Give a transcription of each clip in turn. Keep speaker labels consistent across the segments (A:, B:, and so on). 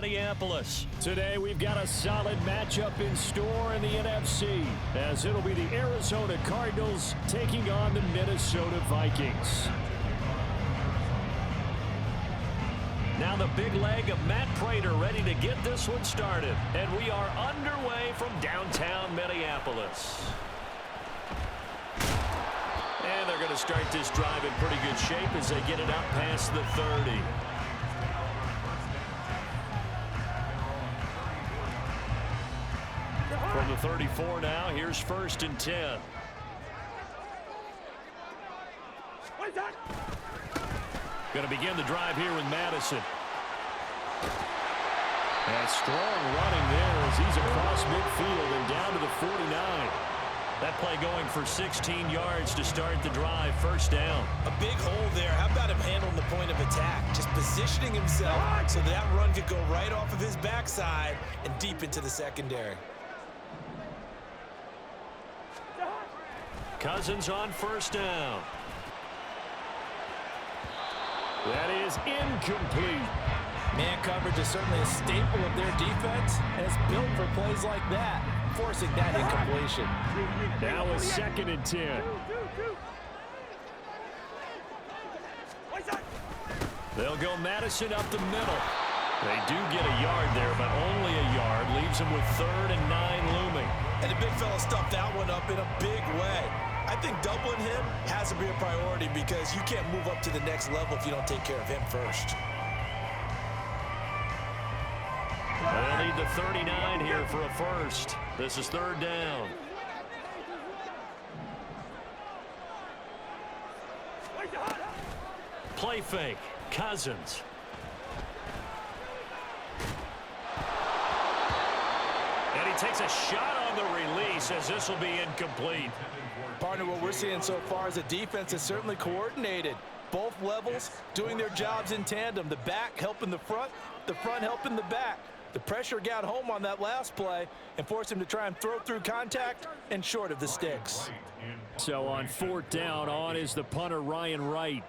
A: Minneapolis. Today we've got a solid matchup in store in the NFC, as it'll be the Arizona Cardinals taking on the Minnesota Vikings. Now the big leg of Matt Prater ready to get this one started, and we are underway from downtown Minneapolis. And they're going to start this drive in pretty good shape as they get it out past the 30. From the 34 now, here's 1st and 10. Going to begin the drive here with Madison. And strong running there as he's across midfield and down to the 49. That play going for 16 yards to start the drive. 1st down.
B: A big hole there. How about him handling the point of attack? Just positioning himself so that run could go right off of his backside and deep into the secondary.
A: Cousins on 1st down. That is incomplete.
C: Man coverage is certainly a staple of their defense, and it's built for plays like that, forcing that incompletion.
A: Now a 2nd and 10. They'll go Madison up the middle. They do get a yard there, but only a yard. Leaves them with 3rd and 9 looming.
B: And the big fella stuffed that one up in a big way. I think doubling him has to be a priority because you can't move up to the next level if you don't take care of him first.
A: They'll need the 39 here for a 1st. This is 3rd down. Play fake. Cousins. And he takes a shot on the release as this will be incomplete.
C: Partner, what we're seeing so far is the defense is certainly coordinated. Both levels doing their jobs in tandem. The back helping the front helping the back. The pressure got home on that last play and forced him to try and throw through contact and short of the sticks.
A: So on 4th down, on is the punter Ryan Wright.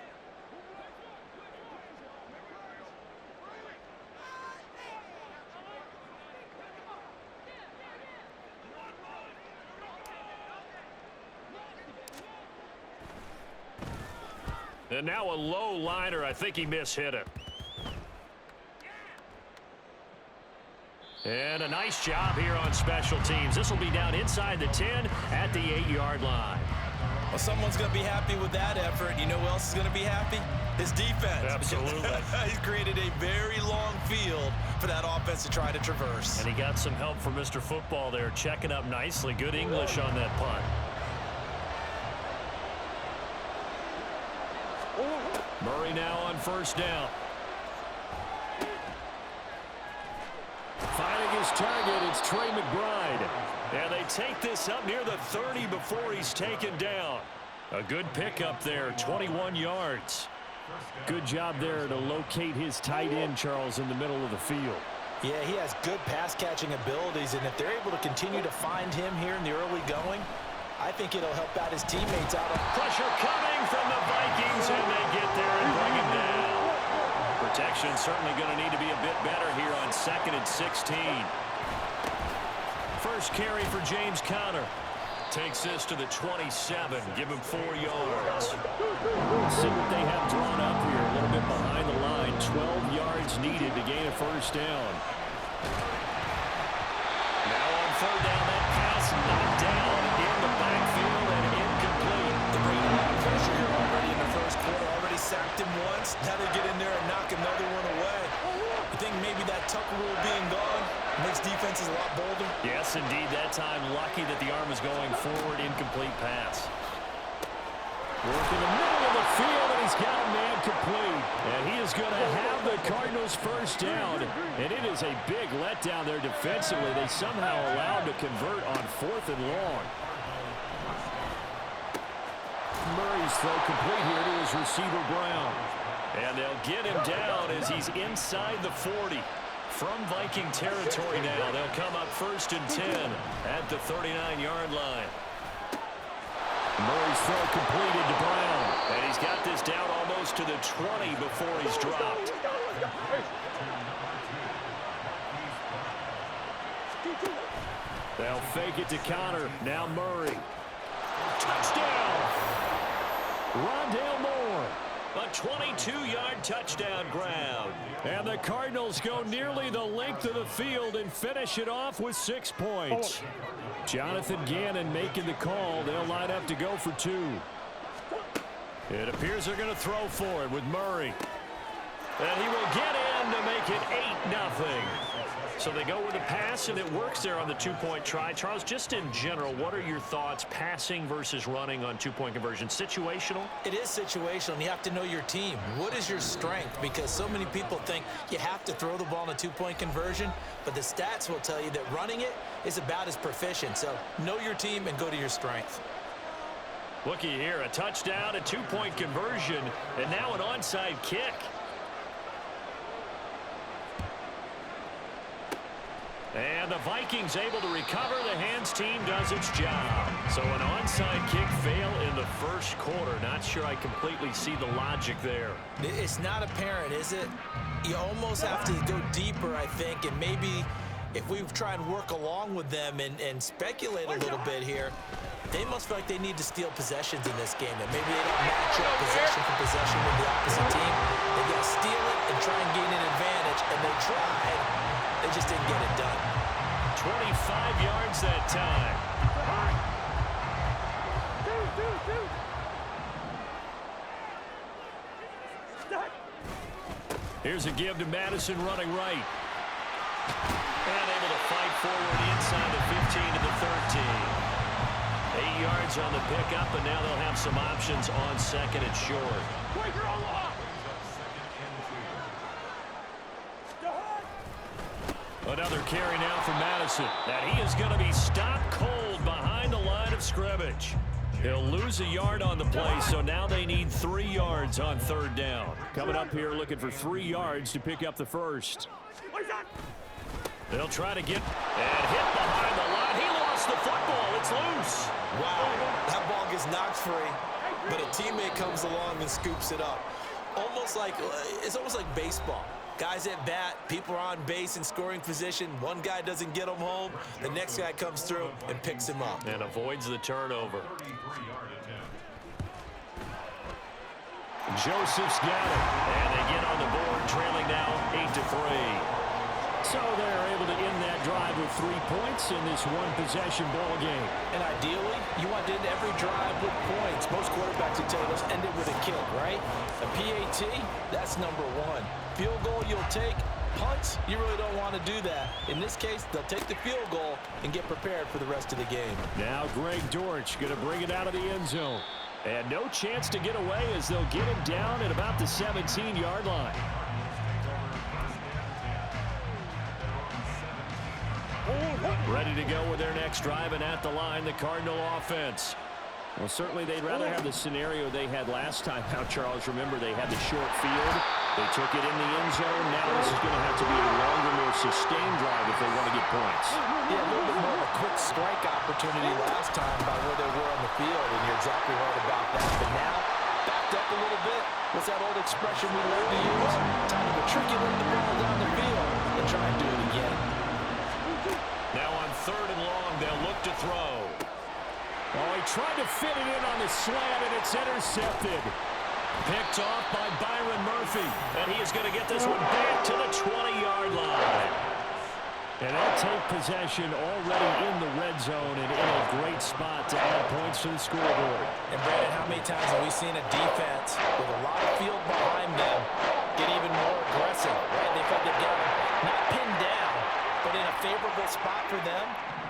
A: And now a low liner. I think he mishit it. And a nice job here on special teams. This will be down inside the 10 at the 8-yard line.
B: Well, someone's going to be happy with that effort. You know who else is going to be happy? His defense.
A: Absolutely.
B: He's created a very long field for that offense to try to traverse.
A: And he got some help from Mr. Football there, checking up nicely. Good English on that punt. Murray now on 1st down. Finding his target, it's Trey McBride. And they take this up near the 30 before he's taken down. A good pickup there, 21 yards. Good job there to locate his tight end, Charles, in the middle of the field.
C: Yeah, he has good pass-catching abilities, and if they're able to continue to find him here in the early going, I think it'll help out his teammates out.
A: Pressure coming from the Vikings, and they get there and bring him down. Protection certainly going to need to be a bit better here on 2nd and 16. First carry for James Conner. Takes this to the 27. Give him 4 yards. See what they have drawn up here. A little bit behind the line. 12 yards needed to gain a 1st down. Now on 3rd down, that pass knocked down in the backfield and incomplete.
B: They're bringing a lot of pressure here already in the 1st quarter. Already sacked him once. Now they get in there and knock another one away. You think maybe that tuck rule being gone makes defenses a lot bolder?
A: Yes, indeed. That time, lucky that the arm was going forward. Incomplete pass. Work in the middle of the field, and he's got a man complete. And he is going to have the Cardinals' 1st down. And it is a big letdown there defensively. They somehow allowed to convert on 4th and long. Murray's throw complete here to his receiver, Brown. And they'll get him down as he's inside the 40. From Viking territory now, they'll come up 1st and 10 at the 39-yard line. Murray's throw completed to Brown. And he's got this down almost to the 20 before he's dropped. They'll fake it to counter. Now Murray. Touchdown! Rondale Moore. A 22-yard touchdown grab. And the Cardinals go nearly the length of the field and finish it off with 6 points. Jonathan Gannon making the call. They'll line up to go for 2. It appears they're going to throw for it with Murray. And he will get in to make it 8-0. So they go with a pass, and it works there on the 2-point try. Charles, just in general, what are your thoughts passing versus running on 2-point conversion? Situational?
C: It is situational, and you have to know your team. What is your strength? Because so many people think you have to throw the ball in a 2-point conversion, but the stats will tell you that running it is about as proficient. So know your team and go to your strength.
A: Looky here, a touchdown, a 2-point conversion, and now an onside kick. And the Vikings able to recover. The hands team does its job. So an onside kick fail in the first quarter. Not sure I completely see the logic there.
C: It's not apparent, is it? You almost have to go deeper, I think, and maybe if we try and work along with them and speculate a little bit here, they must feel like they need to steal possessions in this game. And maybe they don't match up possession for possession with the opposite team. They got to steal it and try and gain an advantage, and they tried. They just didn't get it done.
A: 25 yards that time. Here's a give to Madison running right. And able to fight forward inside the 15 to the 13. 8 yards on the pickup, and now they'll have some options on second and short. Another carry now for Madison. And he is going to be stopped cold behind the line of scrimmage. He'll lose a yard on the play, so now they need 3 yards on 3rd down. Coming up here looking for 3 yards to pick up the first. They'll try to get and hit behind the line. He lost the football. It's loose.
C: Wow, that ball gets knocked free, but a teammate comes along and scoops it up. It's almost like baseball. Guys at bat, people are on base in scoring position. One guy doesn't get him home. The next guy comes through and picks him up.
A: And avoids the turnover. Joseph's got it. And they get on the board, trailing now 8-3. So they're able to end that drive with 3 points in this one-possession ball game.
C: And ideally, you want to end every drive with points. Most quarterbacks would tell you, let's end it with a kick, right? A PAT, that's number 1. Field goal you'll take. Punts, you really don't want to do that. In this case, they'll take the field goal and get prepared for the rest of the game.
A: Now Greg Dortch going to bring it out of the end zone. And no chance to get away as they'll get him down at about the 17-yard line. Ready to go with their next drive, and at the line, the Cardinal offense. Well, certainly they'd rather have the scenario they had last time out, Charles. Remember, they had the short field. They took it in the end zone. Now this is going to have to be a longer, more sustained drive if they want to get points.
C: Yeah, a little bit more of a quick strike opportunity last time by where they were on the field, and you're exactly right about that. But now, backed up a little bit. What's that old expression we love to use? Time to matriculate the ball down the field and try and do it again.
A: Now on 3rd and long, they'll look to throw. Oh, he tried to fit it in on the slant, and it's intercepted. Picked off by Byron Murphy. And he is going to get this one back to the 20-yard line. And they'll take possession already in the red zone and in a great spot to add points to the scoreboard.
C: And Brandon, how many times have we seen a defense with a lot of field behind them get even more aggressive, right? They felt they've got them not pinned down, but in a favorable spot for them.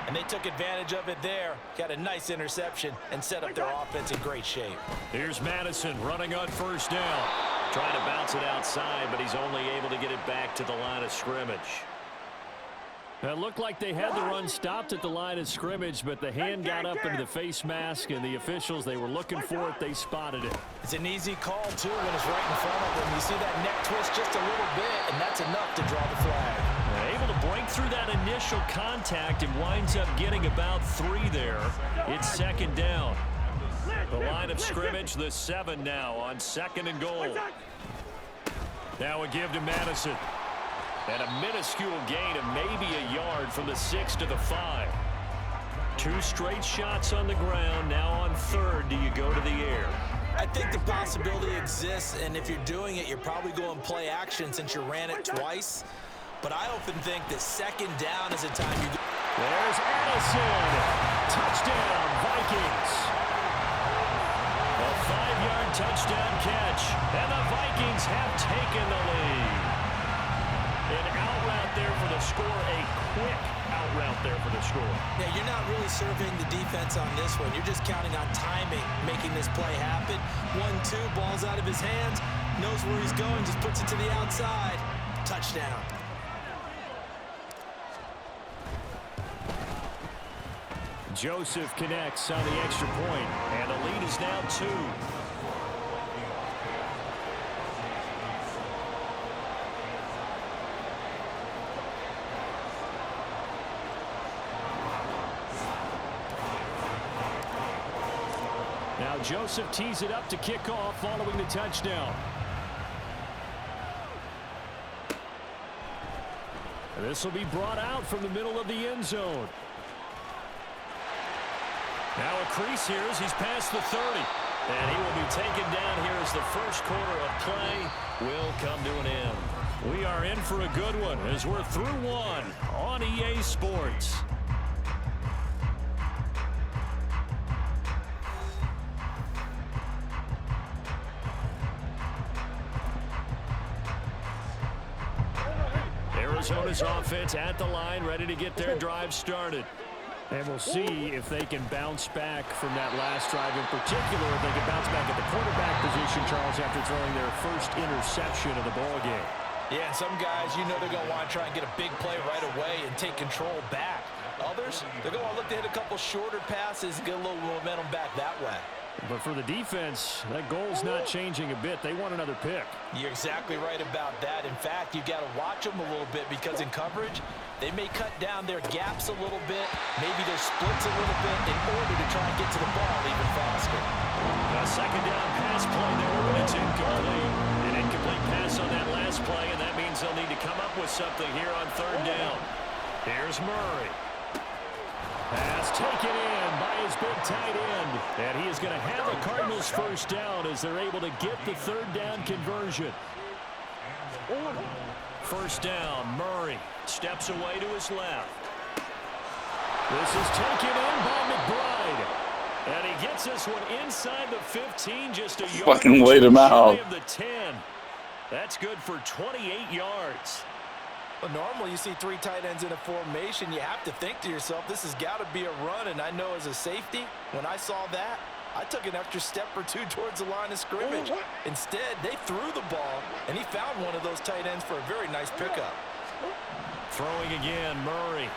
C: And they took advantage of it there. Got a nice interception and set up their offense in great shape.
A: Here's Madison running on 1st down. Trying to bounce it outside, but he's only able to get it back to the line of scrimmage. It looked like they had the run stopped at the line of scrimmage, but the hand got up into the face mask, and the officials, they were looking for it. They spotted it.
C: It's an easy call, too, when it's right in front of them. You see that neck twist just a little bit, and that's enough to draw the flag.
A: Able to break through that initial contact and winds up getting about 3 there. It's 2nd down. The line of scrimmage, the 7 now on 2nd and goal. Now a give to Madison. And a minuscule gain of maybe a yard from the 6 to the 5. 2 straight shots on the ground. Now on third, do you go to the air?
B: I think the possibility exists, and if you're doing it, you're probably going play action since you ran it twice. But I often think that second down is a time you go.
A: There's Addison. Touchdown, Vikings. A 5-yard touchdown catch, and the Vikings have taken the lead. An out route there for the score, a quick out route there for the score.
B: Yeah, you're not really surveying the defense on this one. You're just counting on timing, making this play happen. 1-2, ball's out of his hands, knows where he's going, just puts it to the outside. Touchdown.
A: Joseph connects on the extra point, and the lead is now 2. Now Joseph tees it up to kick off following the touchdown. This will be brought out from the middle of the end zone. Now a crease here as he's past the 30. And he will be taken down here as the first quarter of play will come to an end. We are in for a good one as we're through one on EA Sports. Arizona's offense at the line, ready to get their drive started. And we'll see if they can bounce back from that last drive in particular, if they can bounce back at the quarterback position, Charles, after throwing their first interception of the ballgame.
C: Yeah, and some guys, you know they're going to want to try and get a big play right away and take control back. Others, they're going to look to hit a couple shorter passes and get a little momentum back that way.
A: But for the defense, that goal's not changing a bit. They want another pick.
C: You're exactly right about that. In fact, you've got to watch them a little bit because in coverage, they may cut down their gaps a little bit, maybe their splits a little bit in order to try and get to the ball even faster.
A: A second down pass play there, but it's incomplete. An incomplete pass on that last play, and that means they'll need to come up with something here on third down. Here's Murray. Pass taken in by his big tight end. And he is going to have the Cardinals first down as they're able to get the third down conversion. First down, Murray steps away to his left. This is taken in by McBride. And he gets this one inside the 15, just a yard.
D: Fucking laid him out.
A: Of the 10. That's good for 28 yards.
C: Well, normally you see 3 tight ends in a formation. You have to think to yourself, this has got to be a run. And I know as a safety, when I saw that, I took an extra step or 2 towards the line of scrimmage. Instead, they threw the ball, and he found one of those tight ends for a very nice pickup.
A: Throwing again, Murray.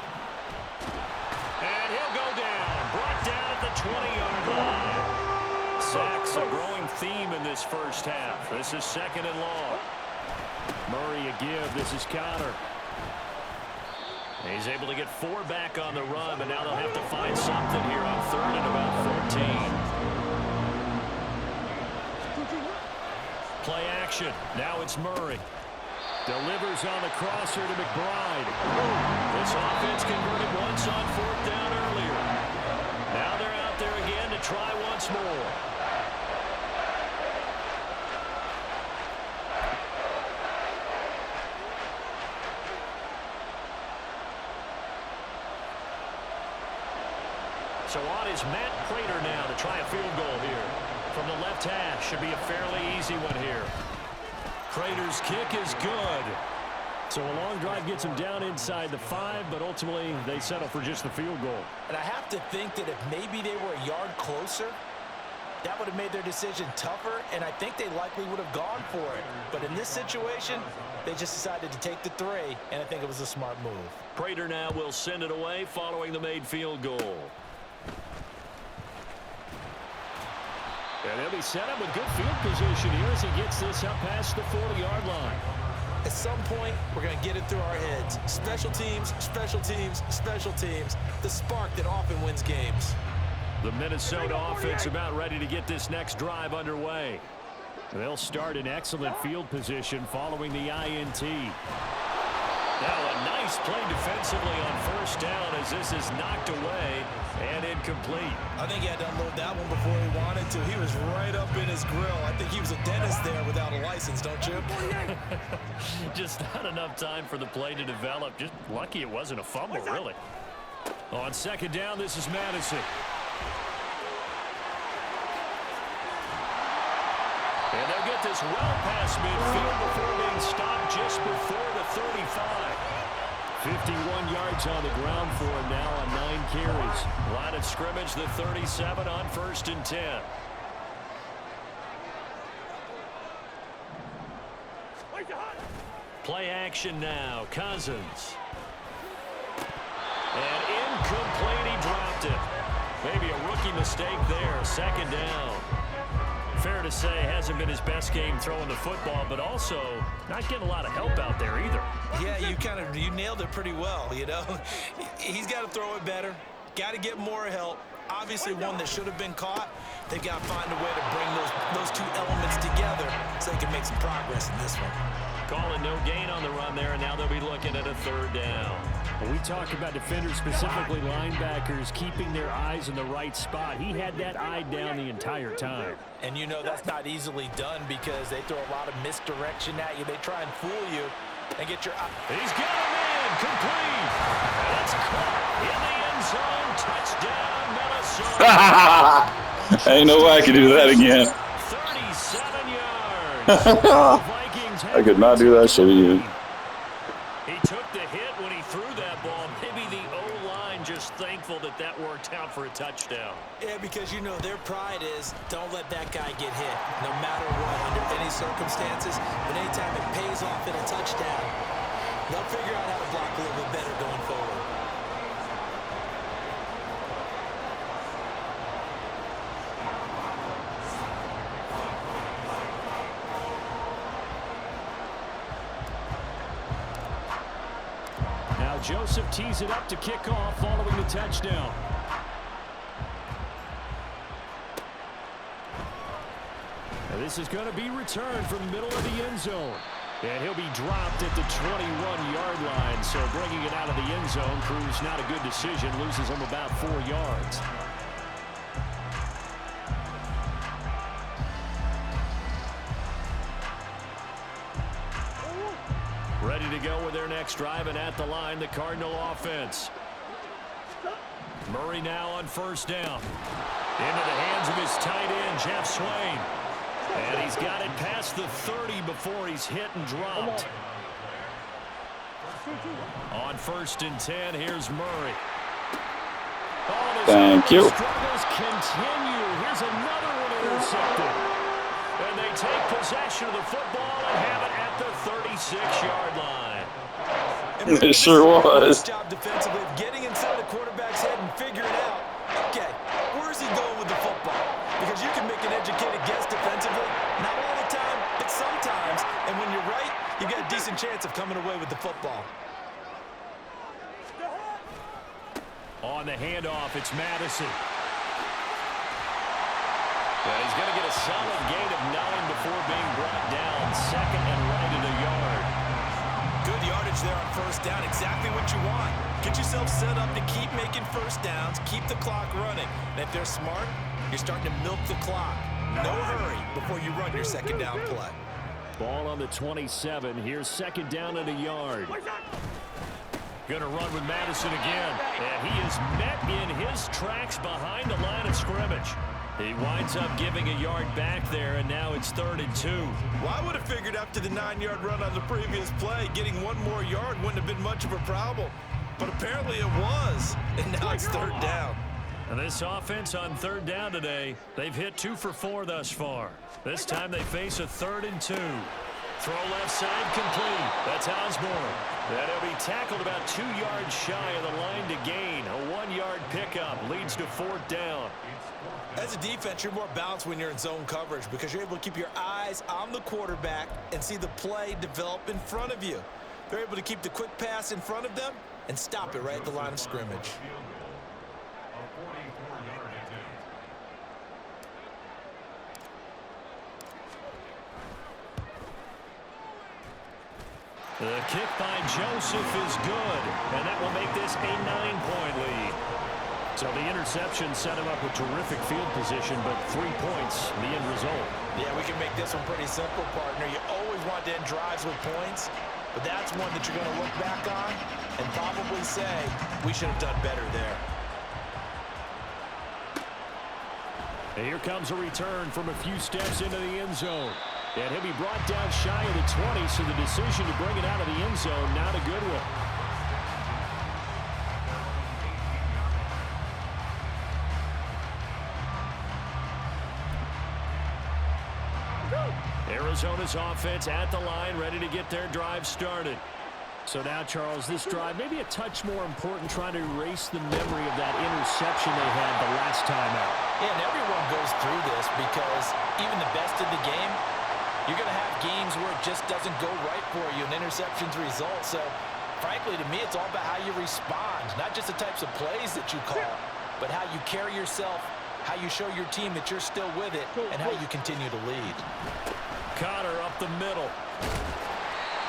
A: And he'll go down. Brought down at the 20-yard line. Sacks a growing theme in this first half. This is second and long. Murray a give. This is Connor. He's able to get 4 back on the run, but now they'll have to find something here on third and about 14. Play action. Now it's Murray. Delivers on the crosser to McBride. This offense converted once on fourth down earlier. Now they're out there again to try once more. So on is Matt Prater now to try a field goal here. From the left hash, should be a fairly easy one here. Prater's kick is good. So a long drive gets him down inside the 5, but ultimately they settle for just the field goal.
C: And I have to think that if maybe they were a yard closer, that would have made their decision tougher, and I think they likely would have gone for it. But in this situation, they just decided to take the 3, and I think it was a smart move.
A: Prater now will send it away following the made field goal. And he'll be set up with good field position here as he gets this up past the 40-yard line.
C: At some point, we're going to get it through our heads. Special teams, special teams, special teams. The spark that often wins games.
A: The Minnesota offense about ready to get this next drive underway. They'll start in excellent field position following the INT. Now a nice play defensively on first down as this is knocked away and incomplete.
B: I think he had to unload that one before he wanted to. He was right up in his grill. I think he was a dentist there without a license, don't you?
A: Just not enough time for the play to develop. Just lucky it wasn't a fumble, really. On second down, this is Madison. And they'll get this well past midfield before being stopped just before the 35. 51 yards on the ground for him now on 9 carries. Line of scrimmage, the 37 on 1st and 10. Play action now. Cousins. And incomplete. He dropped it. Maybe a rookie mistake there. Second down. Fair to say, hasn't been his best game throwing the football, but also not getting a lot of help out there either.
B: Yeah, you nailed it pretty well, you know. He's got to throw it better. Got to get more help. Obviously one that should have been caught. They've got to find a way to bring those two elements together so they can make some progress in this one.
A: Calling no gain on the run there, and now they'll be looking at a 3rd down. When we talk about defenders, specifically linebackers, keeping their eyes in the right spot. He had that eye down the entire time.
C: And you know that's not easily done because they throw a lot of misdirection at you. They try and fool you and get your eye.
A: He's got a man complete. That's caught in the end zone. Touchdown, Minnesota.
D: Ain't no way I could do that again.
A: 37 yards.
D: I could not do that shit again.
A: He took the hit when he threw that ball. Maybe the O-line just thankful that that worked out for a touchdown.
B: Yeah, because, you know, their pride is don't let that guy get hit, no matter what, under any circumstances. But anytime it pays off in a touchdown, they'll figure out how to block a little bit better going forward.
A: Joseph tees it up to kick off following the touchdown. And this is going to be returned from the middle of the end zone. And he'll be dropped at the 21-yard line. So bringing it out of the end zone proves not a good decision. Loses him about 4 yards. Ready to go with their next drive, and at the line, the Cardinal offense. Murray now on 1st down. Into the hands of his tight end, Jeff Swain. And he's got it past the 30 before he's hit and dropped. On 1st and 10, here's Murray.
D: Thank you.
A: Struggles continue. Here's another one intercepted. And they take possession of the football and have it at the 36-yard line.
D: It sure was.
B: Job defensively of getting inside the quarterback's head and figuring out, okay, where's he going with the football? Because you can make an educated guess defensively. Not all the time, but sometimes. And when you're right, you've got a decent chance of coming away with the football.
A: On the handoff, it's Madison. And he's going to get a solid gain of 9 before being brought down. 2nd and right at a yard.
B: Good yardage there on 1st down. Exactly what you want. Get yourself set up to keep making 1st downs, keep the clock running. And if they're smart, you're starting to milk the clock. No hurry before you run your 2nd down play.
A: Ball on the 27. Here's 2nd down at a yard. Going to run with Madison again. And he is met in his tracks behind the line of scrimmage. He winds up giving a yard back there, and now it's 3rd and 2.
B: Well, I would have figured after the 9-yard run on the previous play, getting 1 more yard wouldn't have been much of a problem. But apparently it was, and now it's 3rd down.
A: And this offense on 3rd down today, they've hit 2 for 4 thus far. This time they face a 3rd and 2. Throw left side complete. That's Osborne. And he'll be tackled about 2 yards shy of the line to gain. A 1-yard pickup leads to 4th down.
B: As a defense, you're more balanced when you're in zone coverage because you're able to keep your eyes on the quarterback and see the play develop in front of you. They're able to keep the quick pass in front of them and stop it right at the line of scrimmage.
A: The kick by Joseph is good, and that will make this a 9-point lead. So the interception set him up with terrific field position, but 3 points, the end result.
B: Yeah, we can make this one pretty simple, partner. You always want to end drives with points, but that's one that you're going to look back on and probably say, we should have done better there.
A: And here comes a return from a few steps into the end zone. And he'll be brought down shy of the 20, so the decision to bring it out of the end zone, not a good one. Arizona's offense at the line, ready to get their drive started. So now, Charles, this drive maybe a touch more important, trying to erase the memory of that interception they had the last time out.
B: Yeah, and everyone goes through this because even the best in the game, you're going to have games where it just doesn't go right for you, and interceptions result. So, frankly, to me, it's all about how you respond, not just the types of plays that you call, but how you carry yourself, how you show your team that you're still with it, and how you continue to lead.
A: Connor up the middle.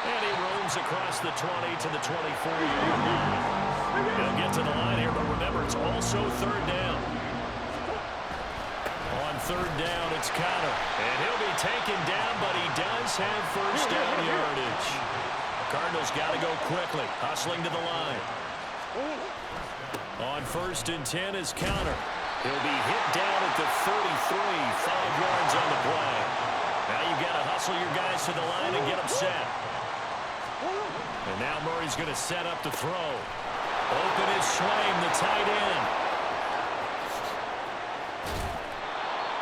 A: And he roams across the 20 to the 24-yard line. He'll get to the line here, but remember, it's also third down. On third down, it's Connor. And he'll be taken down, but he does have first down yardage. Cardinals got to go quickly, hustling to the line. On 1st and 10 is Connor. He'll be hit down at the 33, 5 yards on the play. Now you've got to hustle your guys to the line and get them set. And now Murray's going to set up to throw. Open is Swaim, the tight end.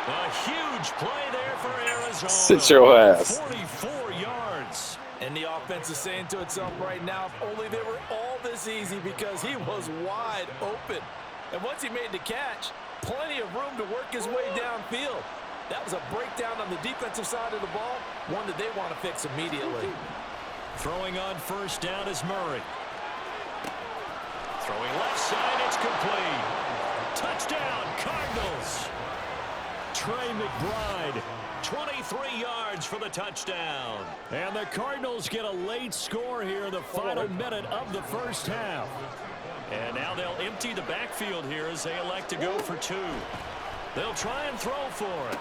A: A huge play there for Arizona.
D: Sit your ass.
A: 44 yards.
C: And the offense is saying to itself right now, if only they were all this easy, because he was wide open. And once he made the catch, plenty of room to work his way downfield. That was a breakdown on the defensive side of the ball, one that they want to fix immediately.
A: Throwing on 1st down is Murray. Throwing left side, it's complete. Touchdown, Cardinals. Trey McBride, 23 yards for the touchdown. And the Cardinals get a late score here in the final minute of the first half. And now they'll empty the backfield here as they elect to go for 2. They'll try and throw for it.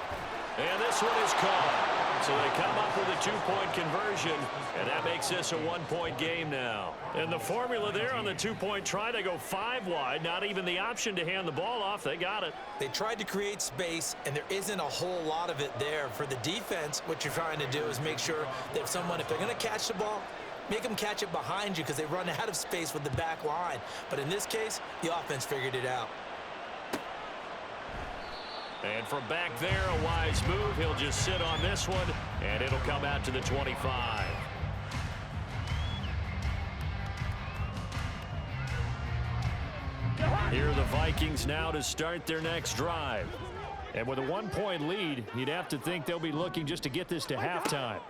A: And this one is caught. So they come up with a 2-point conversion, and that makes this a 1-point game now. And the formula there on the 2-point try, they go 5 wide, not even the option to hand the ball off. They got it.
B: They tried to create space, and there isn't a whole lot of it there. For the defense, what you're trying to do is make sure that if they're going to catch the ball, make them catch it behind you, because they run out of space with the back line. But in this case, the offense figured it out.
A: And from back there, a wise move. He'll just sit on this one, and it'll come out to the 25. Here are the Vikings now to start their next drive. And with a 1-point lead, you'd have to think they'll be looking just to get this to halftime.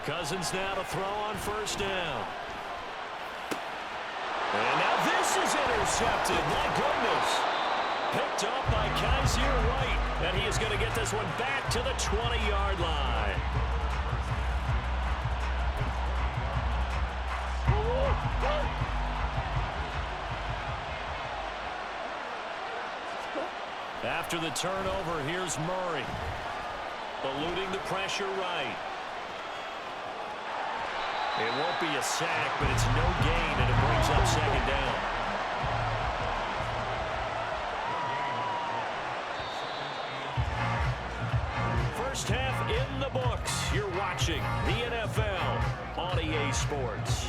A: Cousins now to throw on 1st down. And now this is intercepted. My goodness. Picked up by Kaiser White, and he is going to get this one back to the 20-yard line. After the turnover, here's Murray. Eluding the pressure right. It won't be a sack, but it's no gain, and it brings up 2nd down. First half in the books. You're watching the NFL on EA Sports.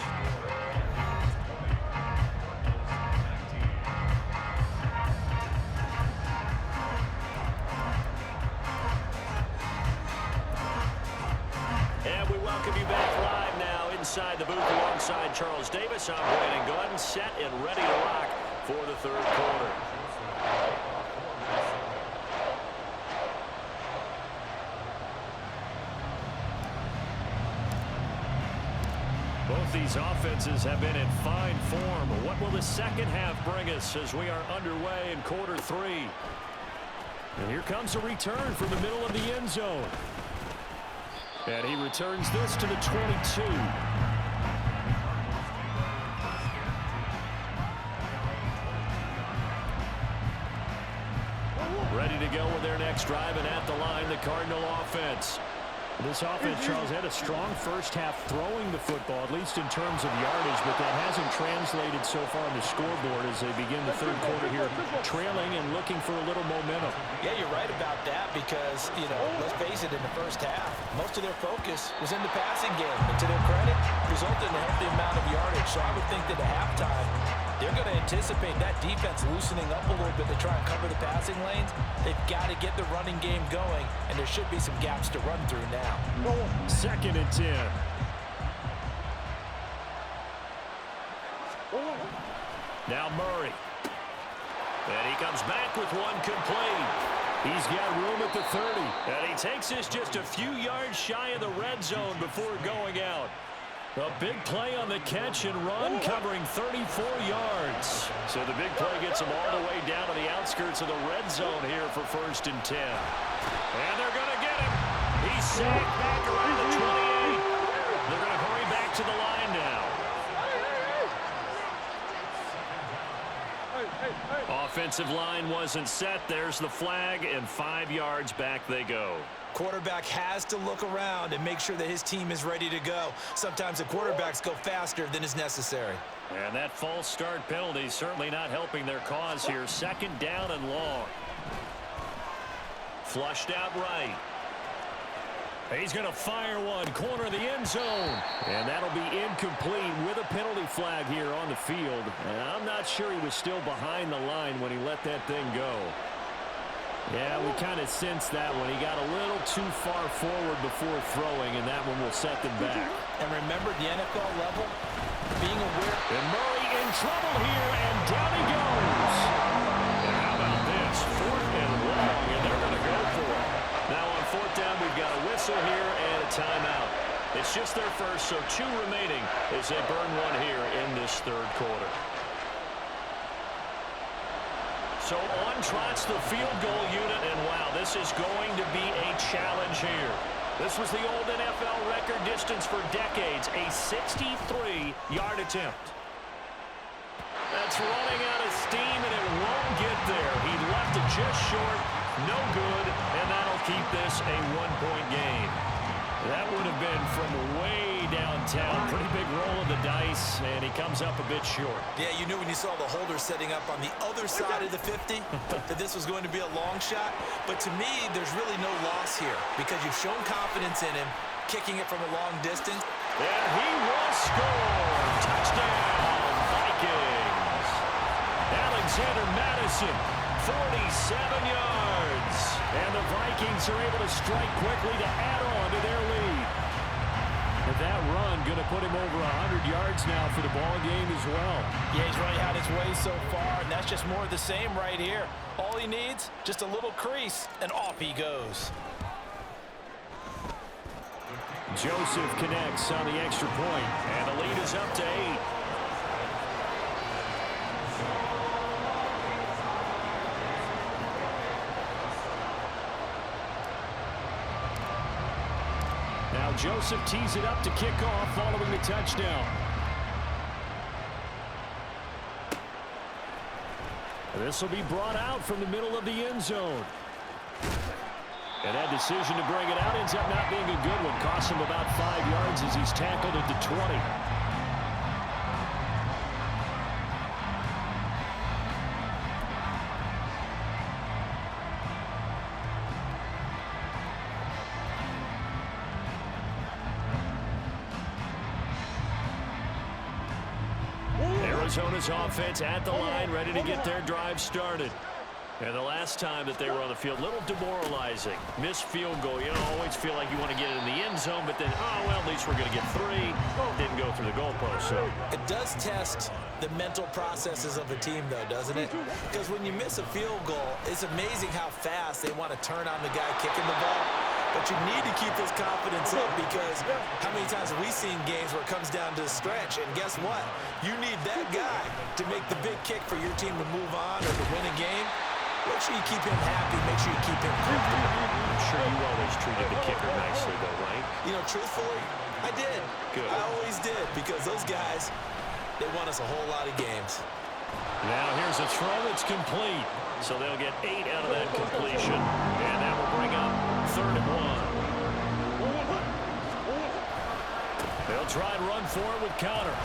A: And we welcome you back live now inside the booth alongside Charles Davis. I'm Brandon Glenn, set and ready to rock for the 3rd quarter. Both these offenses have been in fine form. What will the second half bring us as we are underway in quarter 3? And here comes a return from the middle of the end zone. And he returns this to the 22. ready to go with their next drive, and at the line, the Cardinal offense. This offense, Charles, had a strong first half throwing the football, at least in terms of yardage, but that hasn't translated so far on the scoreboard as they begin the third quarter here, trailing and looking for a little momentum.
C: Yeah, you're right about that because, let's face it, in the first half, most of their focus was in the passing game. And to their credit, resulted in a healthy amount of yardage. So I would think that at halftime, they're going to anticipate that defense loosening up a little bit to try and cover the passing lanes. They've got to get the running game going, and there should be some gaps to run through now.
A: 2nd and 10. Now Murray. And he comes back with one complete. He's got room at the 30. And he takes this just a few yards shy of the red zone before going out. A big play on the catch and run, covering 34 yards. So the big play gets him all the way down to the outskirts of the red zone here for 1st and 10. And they're going to get him. He's sacked back around the 28. They're going to hurry back to the line now. Offensive line wasn't set. There's the flag, and 5 yards back they go.
B: Quarterback has to look around and make sure that his team is ready to go. Sometimes the quarterbacks go faster than is necessary.
A: And that false start penalty is certainly not helping their cause here. 2nd down and long. Flushed out right. He's going to fire one, corner of the end zone. And that'll be incomplete with a penalty flag here on the field. And I'm not sure he was still behind the line when he let that thing go. Yeah, we kind of sensed that when he got a little too far forward before throwing, and that one will set them back.
C: And remember, the NFL level, being aware.
A: And Murray in trouble here, and down he goes. And how about this? 4th and long, and they're going to go for it. Now on 4th down, we've got a whistle here and a timeout. It's just their first, so 2 remaining as they burn one here in this third quarter. So on trots the field goal unit, and wow, this is going to be a challenge here. This was the old NFL record distance for decades, a 63-yard attempt. That's running out of steam, and it won't get there. He left it just short, no good, and that'll keep this a 1-point game. That would have been from way downtown. Pretty big roll of the dice, and he comes up a bit short.
B: Yeah, you knew when you saw the holder setting up on the other side of the 50 that this was going to be a long shot. But to me, there's really no loss here because you've shown confidence in him, kicking it from a long distance.
A: And he will score. Touchdown, Vikings. Alexander Madison, 47 yards. And the Vikings are able to strike quickly to add on to their lead. And that run going to put him over 100 yards now for the ball game as well.
C: Yeah, he's really had his way so far, and that's just more of the same right here. All he needs, just a little crease, and off he goes.
A: Joseph connects on the extra point, and the lead is up to 8. Now Joseph tees it up to kick off following the touchdown. This will be brought out from the middle of the end zone. And that decision to bring it out ends up not being a good one. Costs him about 5 yards as he's tackled at the 20. Arizona's offense at the line, ready to get their drive started. And the last time that they were on the field, a little demoralizing. Missed field goal. You don't always feel like you want to get it in the end zone, but then, oh, well, at least we're going to get 3. Didn't go through the goalpost. So
B: it does test the mental processes of a team, though, doesn't it? Because when you miss a field goal, it's amazing how fast they want to turn on the guy kicking the ball. But you need to keep his confidence up because how many times have we seen games where it comes down to the stretch? And guess what? You need that guy to make the big kick for your team to move on or to win a game. Make sure you keep him happy. Make sure you keep him comfortable.
A: I'm sure you always treated the kicker nicely, though, right?
B: You know, truthfully, I did.
A: Good.
B: I always did because those guys, they won us a whole lot of games.
A: Now here's a throw that's complete. So they'll get 8 out of that completion. And that will bring up 3rd and 1. They'll try and run for it with Connor.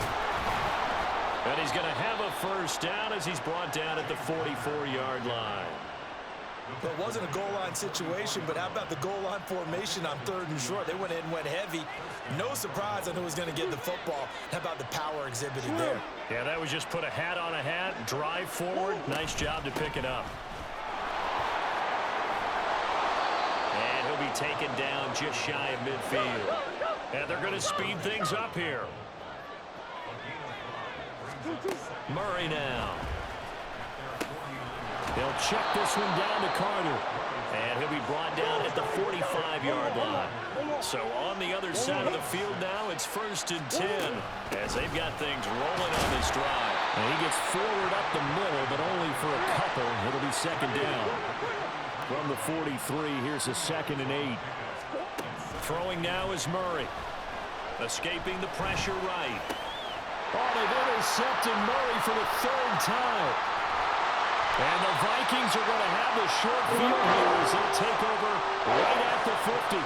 A: And he's going to have a first down as he's brought down at the 44-yard line.
B: Well, it wasn't a goal line situation, but how about the goal line formation on 3rd and short? They went in and went heavy. No surprise on who was going to get the football. How about the power exhibited there?
A: Yeah, that was just put a hat on a hat, drive forward. Nice job to pick it up. And he'll be taken down just shy of midfield. And they're going to speed things up here. Murray now. They'll check this one down to Carter. And he'll be brought down at the 45-yard line. So on the other side of the field now, it's 1st and 10 as they've got things rolling on this drive. And he gets forward up the middle, but only for a couple. It'll be 2nd down. From the 43, here's a 2nd and 8. Throwing now is Murray. Escaping the pressure right. Oh, they've intercepted Murray for the 3rd time. And the Vikings are going to have the short field here as they take over right at the 50.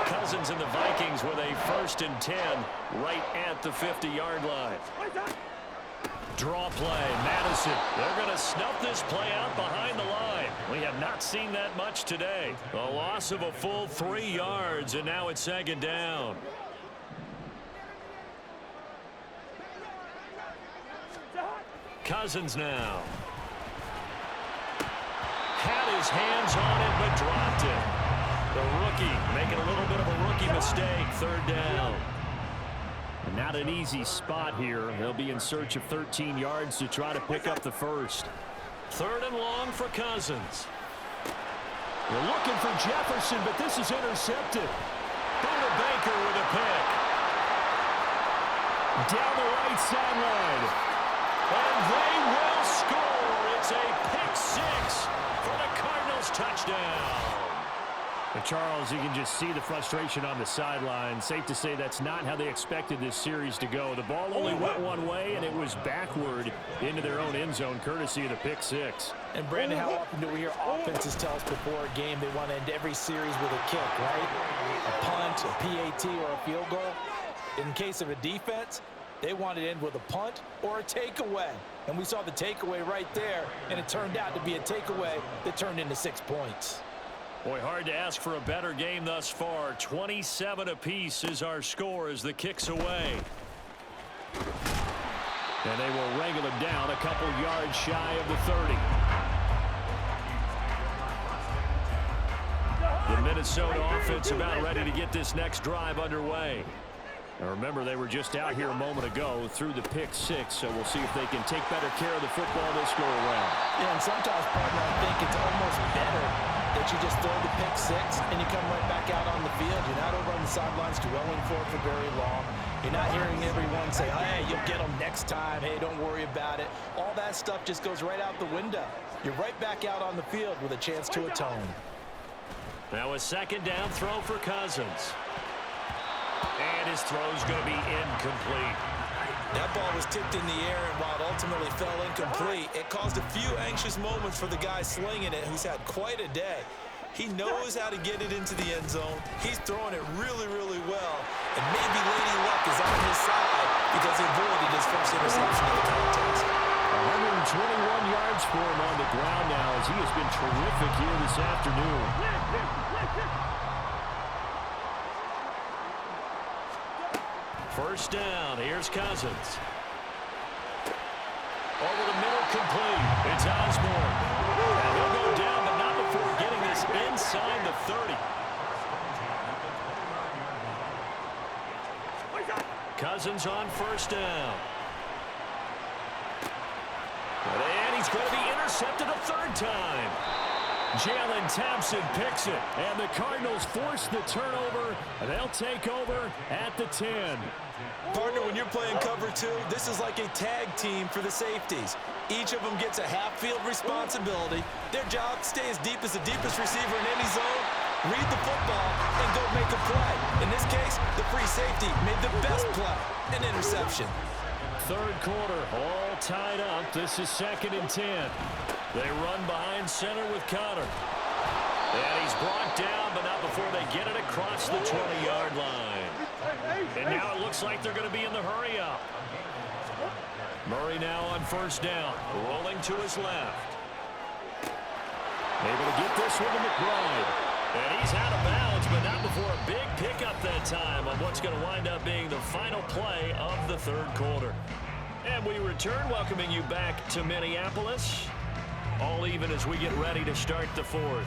A: Cousins and the Vikings with a 1st and 10 right at the 50-yard line. Draw play, Madison. They're going to snuff this play out behind the line. We have not seen that much today. A loss of a full 3 yards, and now it's 2nd down. Cousins now. Had his hands on it, but dropped it. The rookie making a little bit of a rookie mistake. 3rd down. And not an easy spot here. They'll be in search of 13 yards to try to pick up the 1st. 3rd and long for Cousins. They're looking for Jefferson, but this is intercepted. Buda Baker with a pick. Down the right sideline. And they will score. It's a pick 6 for the Cardinals touchdown. But Charles, you can just see the frustration on the sideline. Safe to say that's not how they expected this series to go. The ball only went one way, and it was backward into their own end zone, courtesy of the pick 6.
C: And, Brandon, how often do we hear offenses tell us before a game they want to end every series with a kick, right? A punt, a PAT, or a field goal. In case of a defense, they want to end with a punt or a takeaway. And we saw the takeaway right there, and it turned out to be a takeaway that turned into 6 points.
A: Boy, hard to ask for a better game thus far. 27 apiece is our score as the kick's away. And they will wrangle him down a couple yards shy of the 30. The Minnesota offense about ready to get this next drive underway. Now remember, they were just out here a moment ago through the pick 6, so we'll see if they can take better care of the football this go around.
C: Yeah, and sometimes, partner, I think it's almost better that you just throw the pick 6 and you come right back out on the field. You're not over on the sidelines dwelling for it for very long. You're not hearing everyone say, hey, you'll get them next time. Hey, don't worry about it. All that stuff just goes right out the window. You're right back out on the field with a chance to atone.
A: Now a 2nd down throw for Cousins. And his throw's going to be incomplete.
B: That ball was tipped in the air, and while it ultimately fell incomplete, it caused a few anxious moments for the guy slinging it, who's had quite a day. He knows how to get it into the end zone. He's throwing it really, really well. And maybe Lady Luck is on his side because he avoided his first interception of the contest.
A: 121 yards for him on the ground now as he has been terrific here this afternoon. First down, here's Cousins. Over the middle, complete. It's Osborne. And he'll go down, but not before getting this inside the 30. Cousins on first down. And he's going to be intercepted a 3rd time. Jalen Thompson picks it, and the Cardinals force the turnover, and they'll take over at the 10.
B: Partner, when you're playing cover 2, this is like a tag team for the safeties. Each of them gets a half-field responsibility. Their job, stay as deep as the deepest receiver in any zone, read the football, and go make a play. In this case, the free safety made the best play. an interception.
A: Third quarter, all tied up. This is 2nd and 10. They run behind center with Connor. And he's brought down, but not before they get it across the 20-yard line. And now it looks like they're going to be in the hurry-up. Murray now on 1st down, rolling to his left. Able to get this one to McBride. And he's out of bounds, but not before a big pickup that time on what's going to wind up being the final play of the 3rd quarter. And we return, welcoming you back to Minneapolis. All even as we get ready to start the 4th.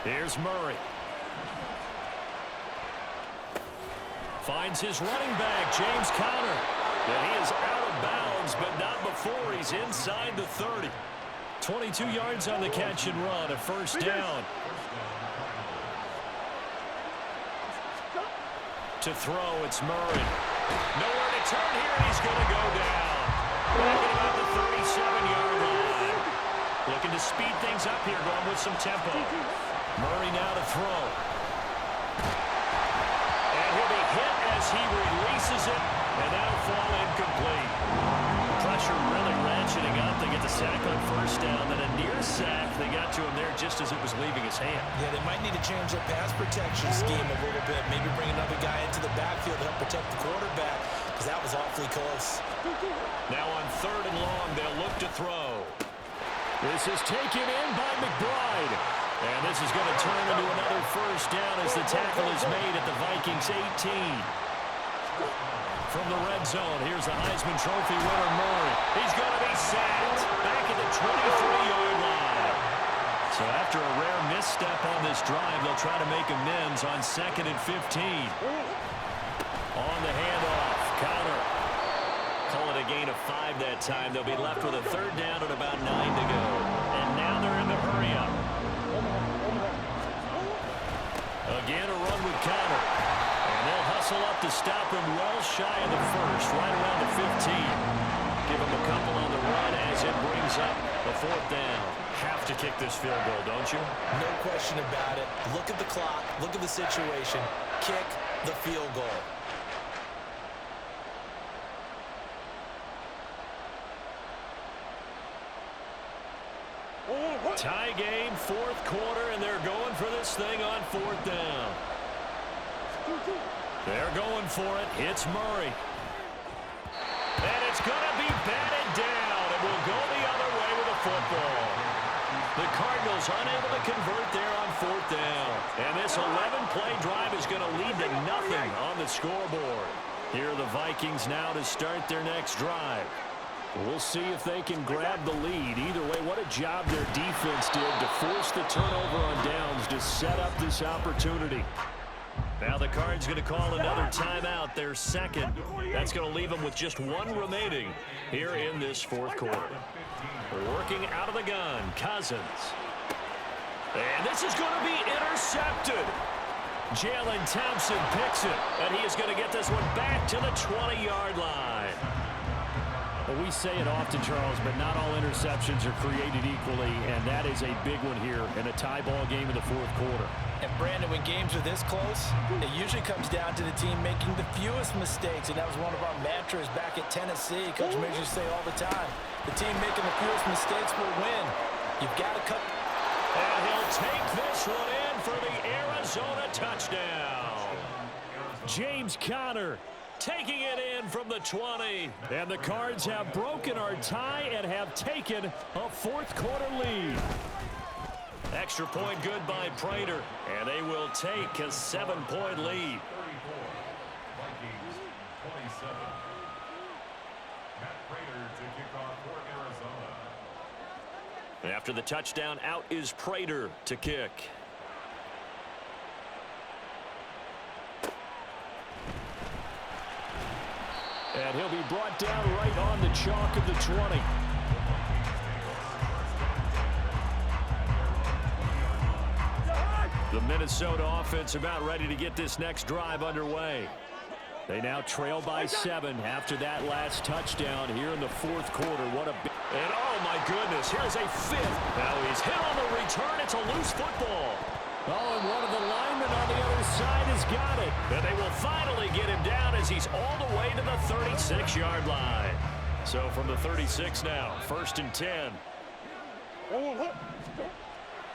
A: Here's Murray. Finds his running back, James Conner. And he is out of bounds, but not before he's inside the 30. 22 yards on the catch and run, a 1st down. To throw, it's Murray. Nowhere to turn here, and he's going to go down. Back at about the 37-yard line. Looking to speed things up here, going with some tempo. Murray now to throw. And he'll be hit as he releases it, and that'll fall incomplete. Pressure really ratcheting up. They get the sack on 1st down, then a near sack. They got to him there just as it was leaving his hand.
C: Yeah, they might need to change their pass protection scheme a little bit. Maybe bring another guy into the backfield to help protect the quarterback, because that was awfully close.
A: Now on 3rd and long, they'll look to throw. This is taken in by McBride. And this is going to turn into another 1st down as the tackle is made at the Vikings 18. From the red zone, here's the Heisman Trophy winner, Murray. He's going to be sacked back at the 23-yard line. So after a rare misstep on this drive, they'll try to make amends on 2nd and 15. On the handoff, Connor. Call it a gain of 5 that time. They'll be left with a 3rd down and about 9 to go. And now they're in the hurry-up. Again, a run with Connor. And they'll hustle up to stop him well shy of the 1st, right around the 15. Give him a couple on the run as it brings up the 4th down. Have to kick this field goal, don't you?
C: No question about it. Look at the clock. Look at the situation. Kick the field goal.
A: Tie game, 4th quarter, and they're going for this thing on 4th down. They're going for it. It's Murray. And it's going to be batted down. It will go the other way with a football. The Cardinals unable to convert there on 4th down. And this 11-play drive is going to lead to nothing on the scoreboard. Here are the Vikings now to start their next drive. We'll see if they can grab the lead. Either way, what a job their defense did to force the turnover on downs to set up this opportunity. Now the Cards going to call another timeout, their 2nd. That's going to leave them with just 1 remaining here in this 4th quarter. Working out of the gun, Cousins. And this is going to be intercepted. Jalen Thompson picks it, and he is going to get this one back to the 20-yard line.
E: Well, we say it often, Charles, but not all interceptions are created equally, and that is a big one here in a tie ball game in the 4th quarter.
C: And Brandon, when games are this close, it usually comes down to the team making the fewest mistakes, and that was one of our mantras back at Tennessee. Coach Midge used to say all the time, the team making the fewest mistakes will win. You've got to cut.
A: And he'll take this one in for the Arizona touchdown. James Conner taking it in from the 20. And the Cards have broken our tie and have taken a 4th quarter lead. Extra point good by Prater. And they will take a 7-point lead. After the touchdown, out is Prater to kick. And he'll be brought down right on the chalk of the 20. The Minnesota offense about ready to get this next drive underway.
E: They now trail by 7 after that last touchdown here in the fourth quarter. What a big... And oh my goodness, here's a 5th. Now he's hit on the return. It's a loose football. Oh, and one of the linemen on the other side has got it. And they will finally get him down as he's all the way to the 36-yard line. So from the 36 now, 1st and 10.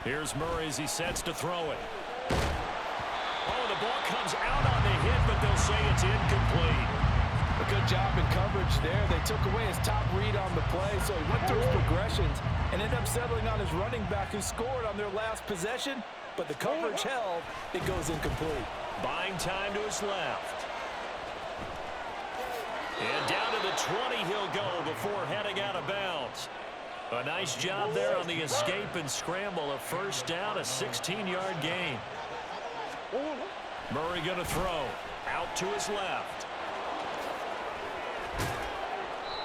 E: Here's Murray as he sets to throw it. Oh, the ball comes out on the hit, but they'll say it's incomplete.
C: A good job in coverage there. They took away his top read on the play, so he went through his progressions and ended up settling on his running back who scored on their last possession, but the coverage held. It goes incomplete.
E: Buying time to his left. And down to the 20 he'll go before heading out of bounds. A nice job there on the escape and scramble. A first down, a 16-yard gain. Murray going to throw. Out to his left.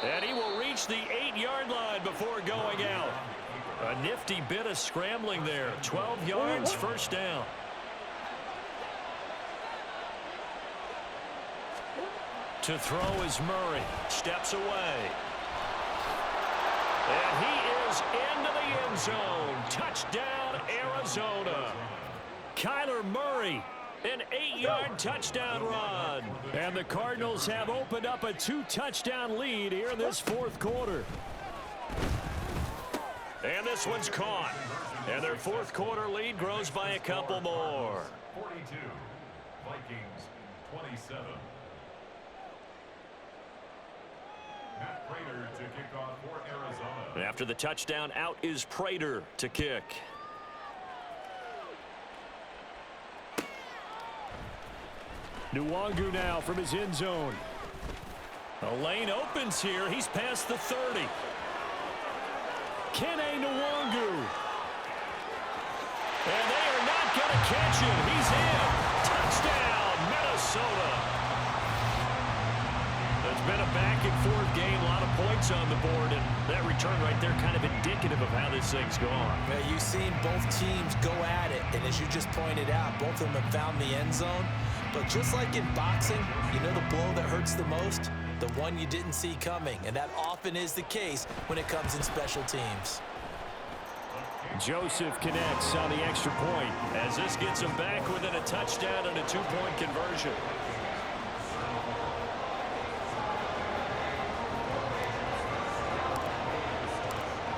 E: And he will reach the 8-yard line before going out. A nifty bit of scrambling there. 12 yards, first down. To throw is Murray. Steps away. And he is into the end zone. Touchdown, Arizona. Kyler Murray, an 8-yard touchdown run. And the Cardinals have opened up a 2-touchdown lead here in this fourth quarter. And this one's caught. And their fourth quarter lead grows by a couple more.
F: 42, Vikings 27. Matt Prater to kick off for Arizona.
E: After the touchdown, out is Prater to kick. Nwangu now from his end zone. A lane opens here. He's past the 30. Kene Nwangu. And they are not going to catch him. He's in. Touchdown, Minnesota. It's been a back-and-forth game, a lot of points on the board, and that return right there kind of indicative of how this thing's gone.
B: Yeah, you've seen both teams go at it, and as you just pointed out, both of them have found the end zone. But just like in boxing, you know the blow that hurts the most? The one you didn't see coming, and that often is the case when it comes in special teams.
E: Joseph connects on the extra point as this gets him back within a touchdown and a 2-point conversion.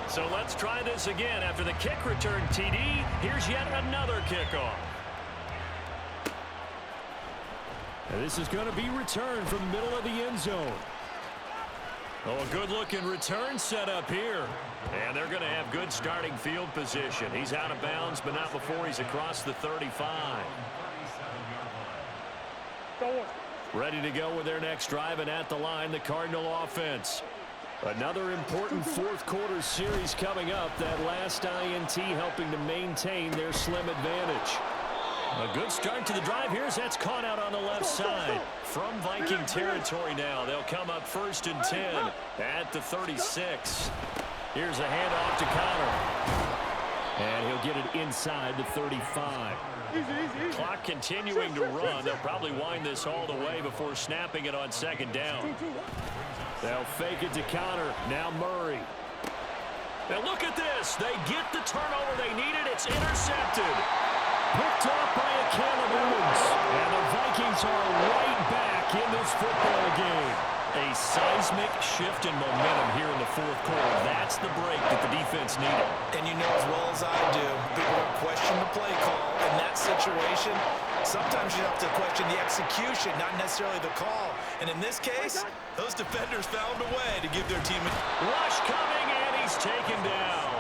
E: So let's try this again. After the kick return TD, here's yet another kickoff. And this is going to be returned from the middle of the end zone. Oh, a good-looking return set up here. And they're going to have good starting field position. He's out of bounds, but not before he's across the 35. Ready to go with their next drive, and at the line, the Cardinal offense. Another important fourth quarter series coming up. That last INT helping to maintain their slim advantage. A good start to the drive. Here's that's caught out on the left side. From Viking territory now. They'll come up 1st and 10 at the 36. Here's a handoff to Connor. And he'll get it inside the 35. Clock continuing to run. They'll probably wind this all the way before snapping it on 2nd down. They'll fake it to Connor. Now Murray. Now look at this. They get the turnover they needed. It's intercepted. Picked up by a Caleb Owens. And the Vikings are right back in this football game. A seismic shift in momentum here in the fourth quarter. That's the break that the defense needed.
B: And you know as well as I do, people don't question the play call in that situation. Sometimes you have to question the execution, not necessarily the call. And in this case, those defenders found a way to give their team a
E: rush coming, and he's taken down.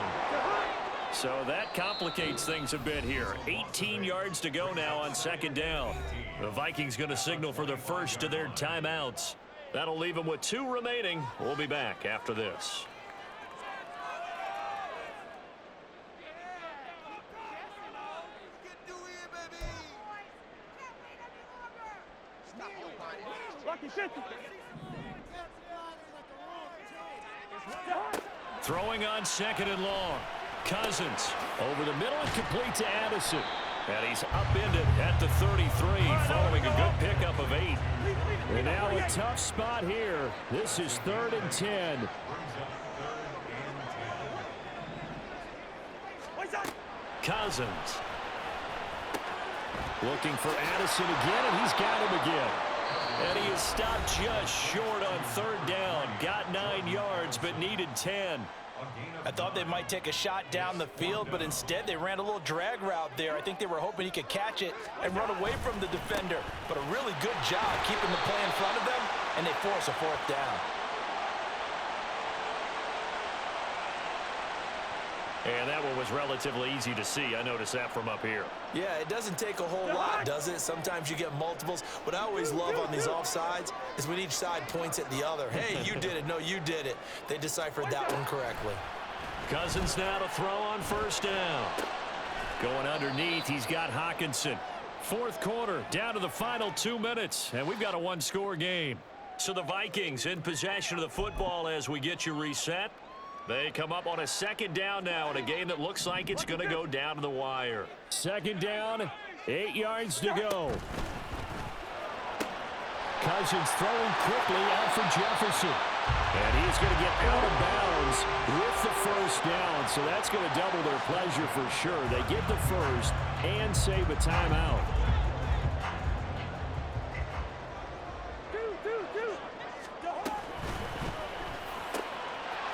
E: So that complicates things a bit here. 18 yards to go now on 2nd down. The Vikings going to signal for the first of their timeouts. That'll leave them with 2 remaining. We'll be back after this. Throwing on 2nd and long. Cousins over the middle and complete to And he's upended at the 33 following a good pickup of 8. And a tough spot here. This is 3rd and 10. Cousins. Looking for Addison again, and he's got him again. And he is stopped just short on 3rd down. Got 9 yards, but needed 10.
C: I thought they might take a shot down the field, but instead they ran a little drag route there. I think they were hoping he could catch it and run away from the defender. But a really good job keeping the play in front of them, and they force a 4th down.
E: And that one was relatively easy to see. I noticed that from up here.
B: Yeah, it doesn't take a whole lot, does it? Sometimes you get multiples. What I always love on these offsides is when each side points at the other. Hey, you did it. No, you did it. They deciphered that one correctly.
E: Cousins now to throw on 1st down. Going underneath, he's got Hawkinson. 4th quarter, down to the final 2 minutes, and we've got a 1-score game. So the Vikings in possession of the football as we get you reset. They come up on a 2nd down now in a game that looks like it's going to go down to the wire. 2nd down, 8 yards to go. Cousins throwing quickly out for Jefferson. And he's going to get out of bounds with the 1st down. So that's going to double their pleasure for sure. They get the 1st and save a timeout.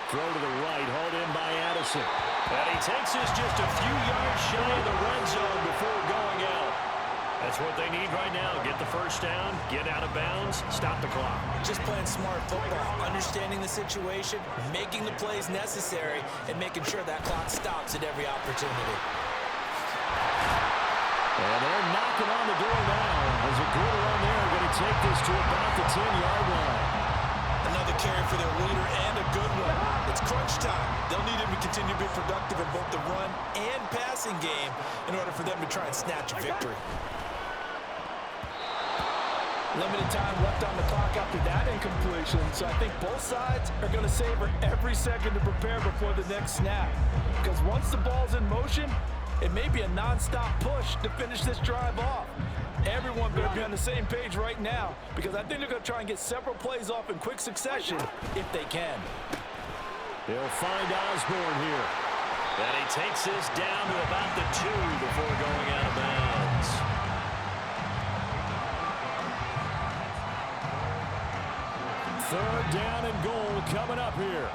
E: Throw to the right, hauled in by Addison. And he takes this just a few yards shy of the red zone before going out. That's what they need right now. Get the 1st down, get out of bounds, stop the clock.
B: Just playing smart football, understanding the situation, making the plays necessary, and making sure that clock stops at every opportunity.
E: And they're knocking on the door now. As a good run there, going to take this to about the 10-yard line.
B: Another carry for their leader and a good one. It's crunch time. They'll need him to continue to be productive in both the run and passing game in order for them to try and snatch a victory.
C: Limited time left on the clock after that incompletion, so I think both sides are going to savor every second to prepare before the next snap. Because once the ball's in motion, it may be a non-stop push to finish this drive off. Everyone better be on the same page right now, because I think they're going to try and get several plays off in quick succession if they can.
E: They'll find Osborne here. And he takes this down to about the 2 before going out of bounds. Third down and goal coming up here.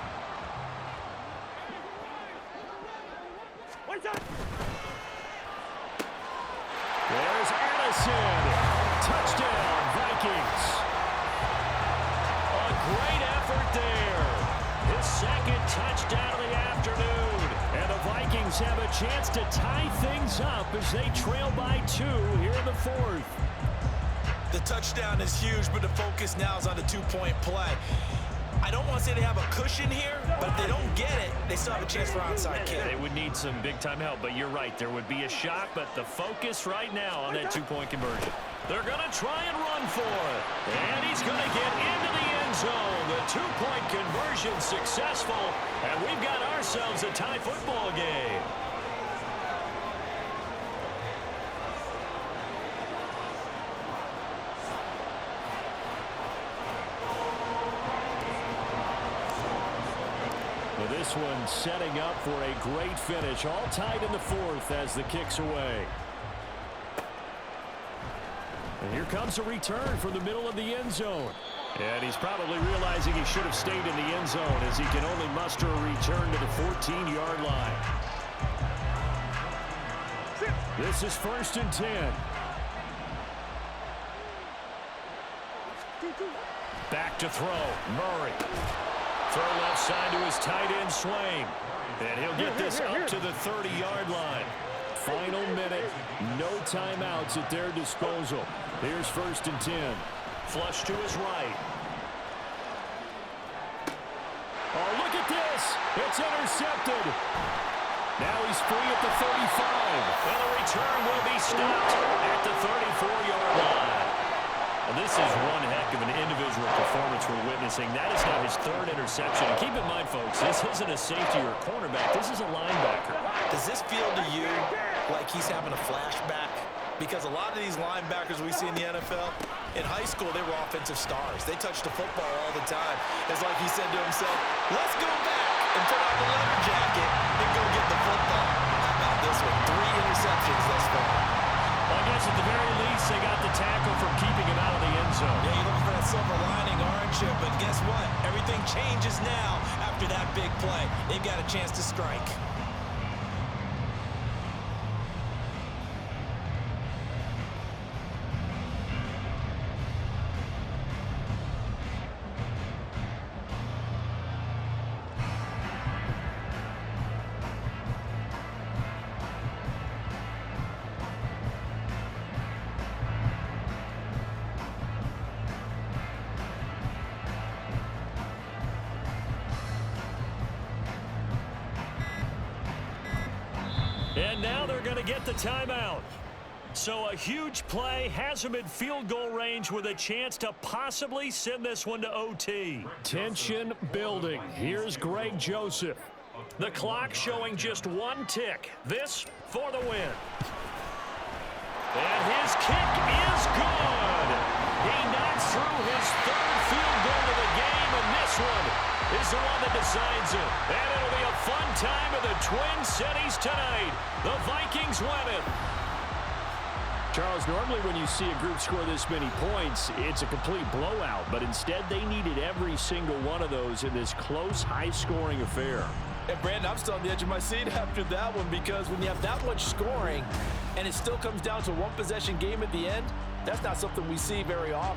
E: There's Addison. Touchdown, Vikings. A great effort there. His 2nd touchdown of the afternoon. And the Vikings have a chance to tie things up as they trail by 2 here in the 4th.
B: The touchdown is huge, but the focus now is on the 2-point play. I don't want to say they have a cushion here, but if they don't get it, they still have a chance for onside kick.
E: They would need some big-time help, but you're right. There would be a shot, but the focus right now on that 2-point conversion. They're going to try and run for it. And he's going to get into the end zone. The 2-point conversion successful, and we've got ourselves a tie football game. This one setting up for a great finish. All tied in the 4th as the kick's away. And here comes a return from the middle of the end zone. And he's probably realizing he should have stayed in the end zone as he can only muster a return to the 14-yard line. This is 1st and 10. Back to throw. Murray. Throw left side to his tight end, Swain. And he'll get this up to the 30-yard line. Final minute, no timeouts at their disposal. Here's 1st and 10. Flush to his right. Oh, look at this. It's intercepted. Now he's free at the 35. And the return will be stopped at the 34-yard line. Well, this is one heck of an individual performance we're witnessing. That is now his 3rd interception. And keep in mind, folks, this isn't a safety or a cornerback. This is a linebacker.
B: Does this feel to you like he's having a flashback
C: because a lot of these linebackers we see in the NFL, in high school, they were offensive stars. They touched the football all the time. It's like he said to himself, let's go back and put on the leather jacket and go get the football. How about this one? 3 interceptions thus far.
E: Well, I guess at the very least, they got the tackle from keeping him out of the end zone.
B: Yeah, you're looking for that silver lining, aren't you? But guess what? Everything changes now after that big play. They've got a chance to strike.
E: And now they're going to get the timeout. So a huge play has them in field goal range with a chance to possibly send this one to OT. Tension building. Here's Greg Joseph. The clock showing just 1 tick. This for the win. And his kick is good. He knocks through his 3rd field goal of the game, and this one is the one that decides it. And it'll be a fun time in the Twin Cities tonight. The Vikings win it. Charles, normally when you see a group score this many points, it's a complete blowout. But instead, they needed every single one of those in this close, high-scoring affair.
C: And Brandon, I'm still on the edge of my seat after that one, because when you have that much scoring and it still comes down to 1 possession game at the end, that's not something we see very often.